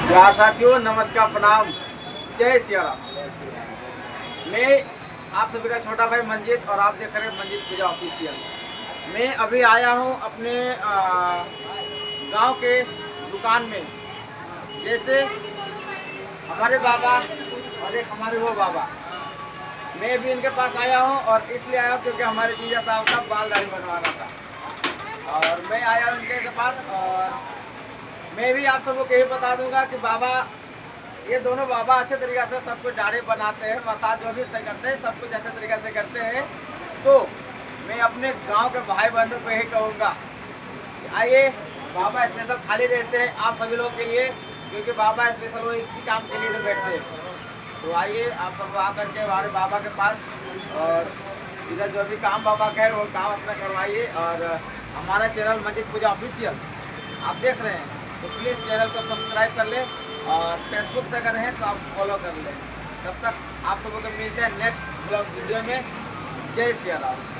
यार साथियों, नमस्कार, प्रणाम, जय सिया राम। मैं आप सभी का छोटा भाई मंजीत और आप देख रहे हैं मंजीत पूजा ऑफिशियल। मैं अभी आया हूं अपने गांव के दुकान में। जैसे हमारे बाबा और एक हमारे वो बाबा, मैं भी इनके पास आया हूं और इसलिए आया हूं क्योंकि हमारे जीजा साहब का बाल दाढ़ी बनवाना था और मैं आया हूं इनके पास। और मैं भी आप सबको यही बता दूंगा कि बाबा, ये दोनों बाबा अच्छे तरीके से सब कुछ दाढ़ी बनाते हैं, मसाज जो भी करते हैं, सब कुछ अच्छे तरीके से करते हैं। तो मैं अपने गांव के भाई बंधु को यही कहूँगा कि आइए, बाबा स्पेशल खाली रहते हैं आप सभी लोग के लिए, क्योंकि बाबा स्पेशल वो इसी काम के लिए तो बैठते हैं। तो आइए आप सब आकर के हमारे बाबा के पास और इधर जो भी काम बाबा का है वो काम अपना करवाइए। और हमारा चैनल मंजीत पूजा ऑफिशियल आप देख रहे हैं तो प्लीज़ चैनल को सब्सक्राइब कर लें और फेसबुक से अगर हैं तो आप फॉलो कर लें। तब तक आप सबको मिलते हैं नेक्स्ट ब्लॉग वीडियो में। जय श्री राम।